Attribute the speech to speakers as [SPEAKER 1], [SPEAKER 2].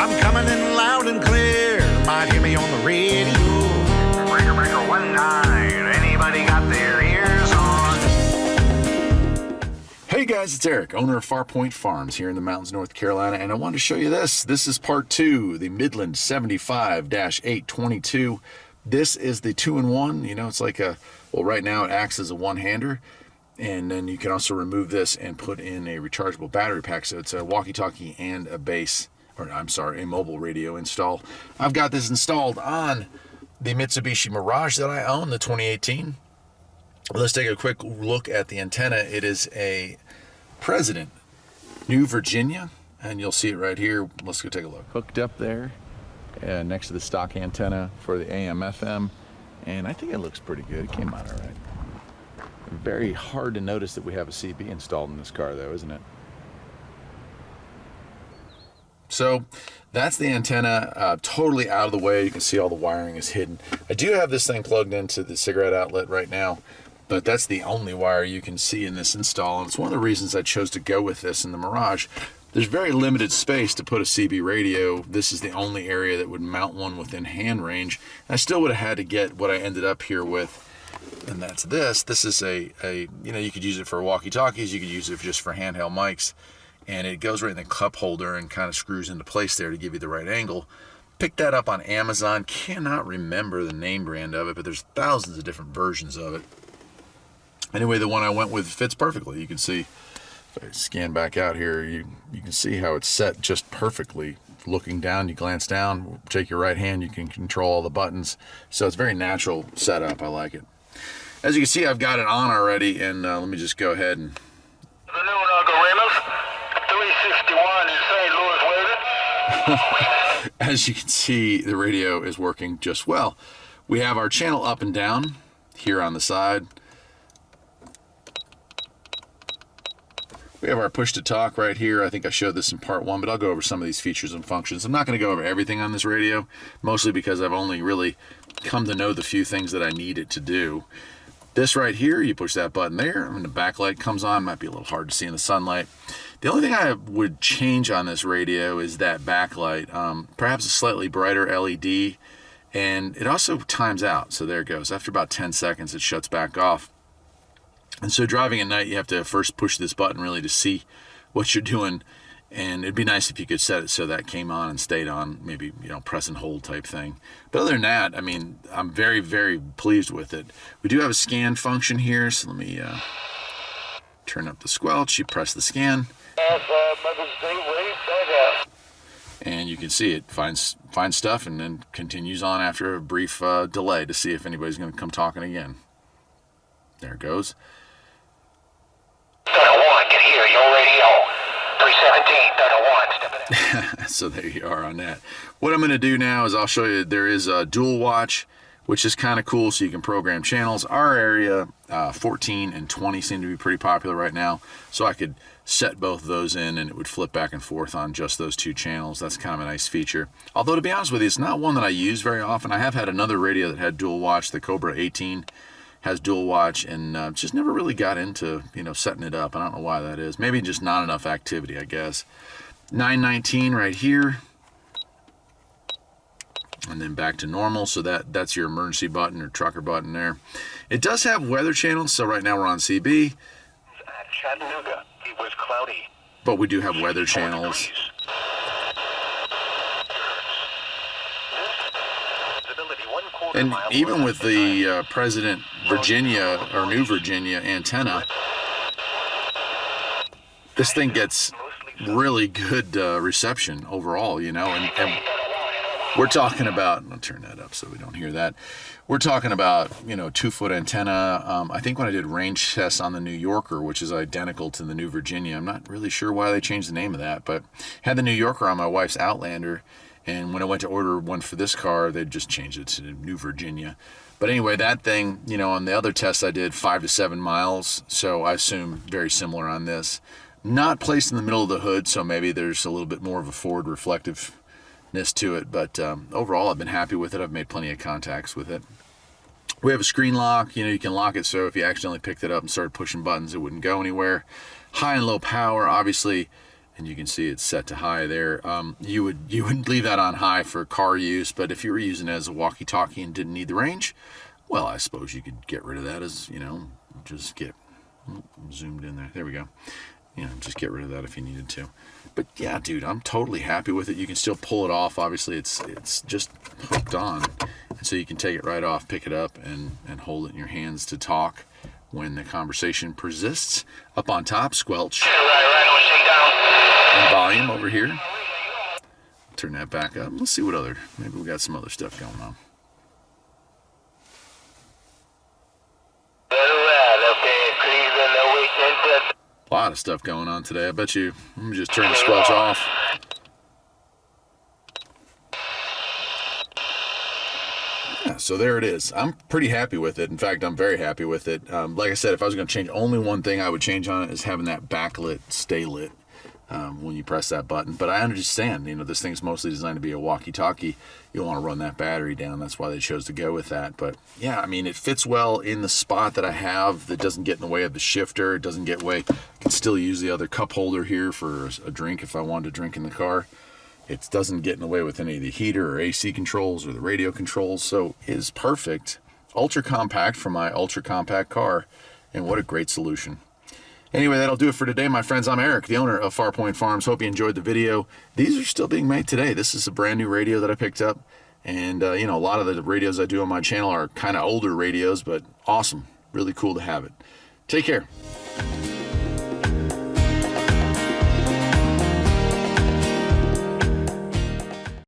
[SPEAKER 1] I'm coming in loud and clear. Might hear me on the radio. Breaker, breaker, 19. Anybody got their ears on?
[SPEAKER 2] Hey guys, it's Eric, owner of Farpoint Farms here in the mountains, North Carolina, and I wanted to show you this. This is part 2, the Midland 75-822. This is the 2-in-1. You know, it's like right now it acts as a one-hander, and then you can also remove this and put in a rechargeable battery pack. So it's a walkie-talkie and a a mobile radio install. I've got this installed on the Mitsubishi Mirage that I own, the 2018. Let's take a quick look at the antenna. It is a President, New Virginia, and you'll see it right here. Let's go take a look. Hooked up there next to the stock antenna for the AM/FM, and I think it looks pretty good. It came out all right. Very hard to notice that we have a CB installed in this car, though, isn't it? So that's the antenna, totally out of the way. You can see all the wiring is hidden. I do have this thing plugged into the cigarette outlet right now, but that's the only wire you can see in this install, and it's one of the reasons I chose to go with this in the Mirage. There's very limited space to put a CB radio. This is the only area that would mount one within hand range. I still would have had to get what I ended up here with, and that's this. This is you could use it for walkie-talkies, you could use it just for handheld mics, and it goes right in the cup holder and kind of screws into place there to give you the right angle. Picked that up on Amazon. Cannot remember the name brand of it, but there's thousands of different versions of it. Anyway, the one I went with fits perfectly. You can see, if I scan back out here, you can see how it's set just perfectly. Looking down, you glance down, take your right hand, you can control all the buttons. So it's a very natural setup. I like it. As you can see, I've got it on already, and let me just go ahead and...
[SPEAKER 3] The new Uncle Raymond, 361 in St. Louis waiting.
[SPEAKER 2] As you can see, the radio is working just well. We have our channel up and down here on the side. We have our push to talk right here. I think I showed this in part 1, but I'll go over some of these features and functions. I'm not going to go over everything on this radio, mostly because I've only really come to know the few things that I need it to do. This right here, you push that button there, and the backlight comes on. Might be a little hard to see in the sunlight. The only thing I would change on this radio is that backlight. Perhaps a slightly brighter LED, and it also times out. So there it goes. After about 10 seconds, it shuts back off. And so driving at night, you have to first push this button really to see what you're doing. And it'd be nice if you could set it so that came on and stayed on, maybe, press and hold type thing. But other than that, I mean, I'm very, very pleased with it. We do have a scan function here, so let me turn up the squelch. You press the scan. And you can see it finds stuff and then continues on after a brief delay to see if anybody's going to come talking again. There it goes.
[SPEAKER 3] 101, can hear your radio. 317, 101.
[SPEAKER 2] So there you are on that. What I'm going to do now is I'll show you there is a dual watch, which is kind of cool, so you can program channels. Our area, 14 and 20 seem to be pretty popular right now, so I could set both of those in and it would flip back and forth on just those two channels. That's kind of a nice feature. Although, to be honest with you, it's not one that I use very often. I have had another radio that had dual watch, the Cobra 18. Has dual watch, and just never really got into setting it up. I don't know why that is. Maybe just not enough activity, I guess. 919 right here, and then back to normal. So that's your emergency button or trucker button there. It does have weather channels. So right now we're on CB.
[SPEAKER 3] At Chattanooga, it was cloudy.
[SPEAKER 2] But we do have weather channels. And even with the President Virginia or New Virginia antenna, this thing gets really good reception overall, and we're talking about, I'll turn that up so we don't hear that. We're talking about, 2-foot antenna. I think when I did range tests on the New Yorker, which is identical to the New Virginia, I'm not really sure why they changed the name of that, but had the New Yorker on my wife's Outlander. And when I went to order one for this car, they just changed it to New Virginia. But anyway, that thing, on the other tests I did, 5 to 7 miles. So I assume very similar on this. Not placed in the middle of the hood, so maybe there's a little bit more of a forward reflectiveness to it. But overall, I've been happy with it. I've made plenty of contacts with it. We have a screen lock. You can lock it so if you accidentally picked it up and started pushing buttons, it wouldn't go anywhere. High and low power, obviously. and you can see it's set to high there. You wouldn't leave that on high for car use, but if you were using it as a walkie-talkie and didn't need the range, well, I suppose you could get rid of that as, just get zoomed in there. There we go. Just get rid of that if you needed to. But yeah, dude, I'm totally happy with it. You can still pull it off. Obviously, it's just hooked on, and so you can take it right off, pick it up, and hold it in your hands to talk when the conversation persists. Up on top, squelch. And volume over here. Turn that back up. Let's see what maybe we got some other stuff going on. A lot of stuff going on today. I bet you. Let me just turn the squelch off. Yeah, so there it is. I'm pretty happy with it. In fact, I'm very happy with it. Like I said, if I was going to change, only one thing I would change on it is having that backlit stay lit when you press that button. But I understand, this thing's mostly designed to be a walkie-talkie. You'll want to run that battery down. That's why they chose to go with that. But yeah, I mean, it fits well in the spot that I have. That doesn't get in the way of the shifter. It doesn't get way. I can still use the other cup holder here for a drink if I wanted to drink in the car. It doesn't get in the way with any of the heater or AC controls or the radio controls. So it is perfect. Ultra compact for my ultra compact car. And what a great solution. Anyway, that'll do it for today, my friends. I'm Eric, the owner of Farpoint Farms. Hope you enjoyed the video. These are still being made today. This is a brand new radio that I picked up. And, a lot of the radios I do on my channel are kind of older radios, but awesome. Really cool to have it. Take care.